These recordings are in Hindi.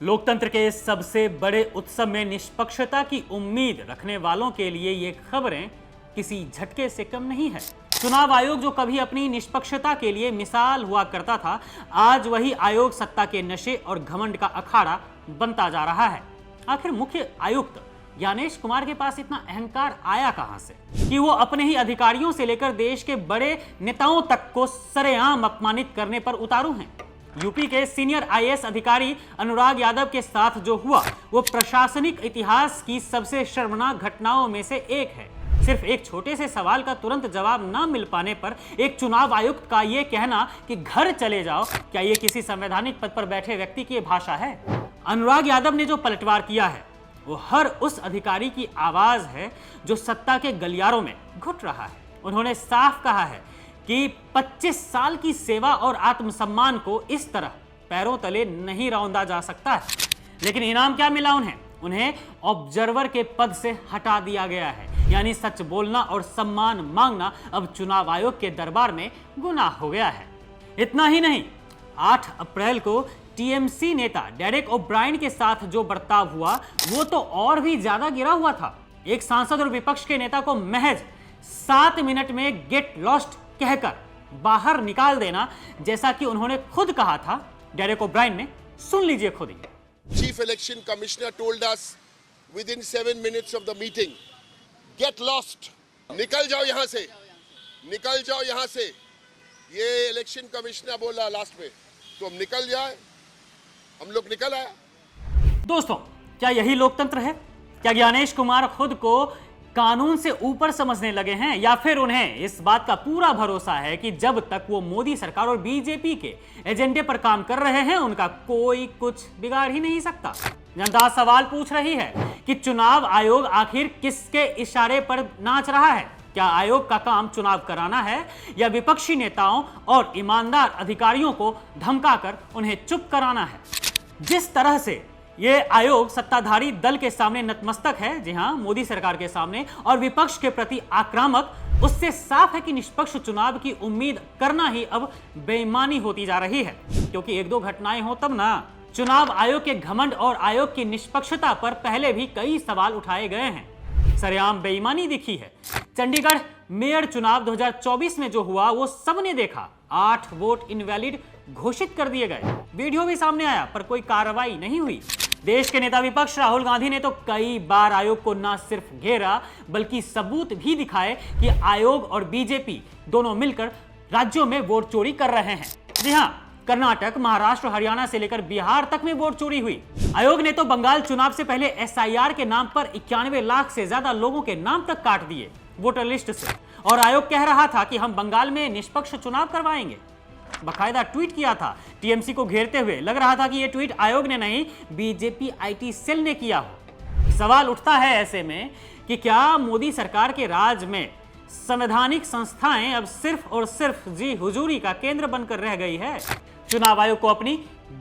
लोकतंत्र के सबसे बड़े उत्सव में निष्पक्षता की उम्मीद रखने वालों के लिए ये खबरें किसी झटके से कम नहीं है। चुनाव आयोग जो कभी अपनी निष्पक्षता के लिए मिसाल हुआ करता था, आज वही आयोग सत्ता के नशे और घमंड का अखाड़ा बनता जा रहा है। आखिर मुख्य आयुक्त ज्ञानेश कुमार के पास इतना अहंकार आया कहां से कि वो अपने ही अधिकारियों से लेकर देश के बड़े नेताओं तक को सरेआम अपमानित करने पर उतारू हैं। यूपी के सीनियर आईएएस अधिकारी अनुराग यादव के साथ जो हुआ वो प्रशासनिक इतिहास की सबसे शर्मनाक घटनाओं में से एक है। सिर्फ एक छोटे से सवाल का तुरंत जवाब न मिल पाने पर एक चुनाव आयुक्त का ये कहना कि घर चले जाओ, क्या ये किसी संवैधानिक पद पर बैठे व्यक्ति की भाषा है? अनुराग यादव ने जो पलटवार किया है वो हर उस अधिकारी की आवाज है जो सत्ता के गलियारों में घुट रहा है। उन्होंने साफ कहा है कि 25 साल की सेवा और आत्मसम्मान को इस तरह पैरों तले नहीं रौंदा जा सकता है। लेकिन इनाम क्या मिला उन्हें? उन्हें ऑब्जर्वर के पद से हटा दिया गया है। यानी सच बोलना और सम्मान मांगना अब चुनाव आयोग के दरबार में गुनाह हो गया है। इतना ही नहीं, 8 अप्रैल को टीएमसी नेता डेरेक ओब्रायन के साथ जो बर्ताव हुआ वो तो और भी ज्यादा गिरा हुआ था। एक सांसद और विपक्ष के नेता को महज 7 मिनट में गेट लॉस्ट कहकर बाहर निकाल देना, जैसा कि उन्होंने खुद कहा था डेरेक ओब्रायन ने। सुन लीजिए खुद ही। Chief election commissioner told us within 7 minutes of the meeting, get lost, निकल जाओ यहां से, निकल जाओ यहां से। ये इलेक्शन कमिश्नर बोला लास्ट में, तो हम निकल जाए, हम लोग निकल आए। दोस्तों, क्या यही लोकतंत्र है? क्या ज्ञानेश कुमार खुद को कानून से ऊपर समझने लगे हैं, या फिर उन्हें इस बात का पूरा भरोसा है कि जब तक वो मोदी सरकार और बीजेपी के एजेंडे पर काम कर रहे हैं उनका कोई कुछ बिगाड़ ही नहीं सकता? जनता सवाल पूछ रही है कि चुनाव आयोग आखिर किसके इशारे पर नाच रहा है? क्या आयोग का काम चुनाव कराना है या विपक्षी नेताओं और ईमानदार अधिकारियों को धमकाकर उन्हें चुप कराना है? जिस तरह से ये आयोग सत्ताधारी दल के सामने नतमस्तक है, जी हां, मोदी सरकार के सामने, और विपक्ष के प्रति आक्रामक, उससे साफ है कि निष्पक्ष चुनाव की उम्मीद करना ही अब बेईमानी होती जा रही है। क्योंकि एक दो घटनाएं हो तब ना। चुनाव आयोग के घमंड और आयोग की निष्पक्षता पर पहले भी कई सवाल उठाए गए हैं। सरेआम बेईमानी दिखी है। चंडीगढ़ मेयर चुनाव 2024 में जो हुआ वो सबने देखा। 8 वोट इनवैलिड घोषित कर दिए गए, वीडियो भी सामने आया, पर कोई कार्रवाई नहीं हुई। देश के नेता विपक्ष राहुल गांधी ने तो कई बार आयोग को न सिर्फ घेरा बल्कि सबूत भी दिखाए कि आयोग और बीजेपी दोनों मिलकर राज्यों में वोट चोरी कर रहे हैं। जी हां, कर्नाटक, महाराष्ट्र, हरियाणा से लेकर बिहार तक में वोट चोरी हुई। आयोग ने तो बंगाल चुनाव से पहले एसआईआर के नाम पर 91 लाख से ज्यादा लोगों के नाम तक काट दिए वोटर लिस्ट से, और आयोग कह रहा था कि हम बंगाल में निष्पक्ष चुनाव करवाएंगे। बकायदा ट्वीट किया था टीएमसी को घेरते हुए। लग रहा था कि यह ट्वीट आयोग ने नहीं, बीजेपी आईटी सेल ने किया हो। सवाल उठता है ऐसे में कि क्या मोदी सरकार के राज में संवैधानिक संस्थाएं अब सिर्फ और सिर्फ जी हुजूरी का केंद्र बनकर रह गई है? चुनाव आयोग को अपनी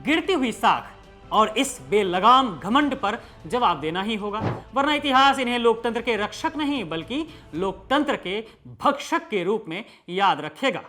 गिरती हुई साख और इस बेलगाम घमंड पर जवाब देना ही होगा, वरना इतिहास इन्हें लोकतंत्र के रक्षक नहीं बल्कि लोकतंत्र के भक्षक के रूप में याद रखेगा।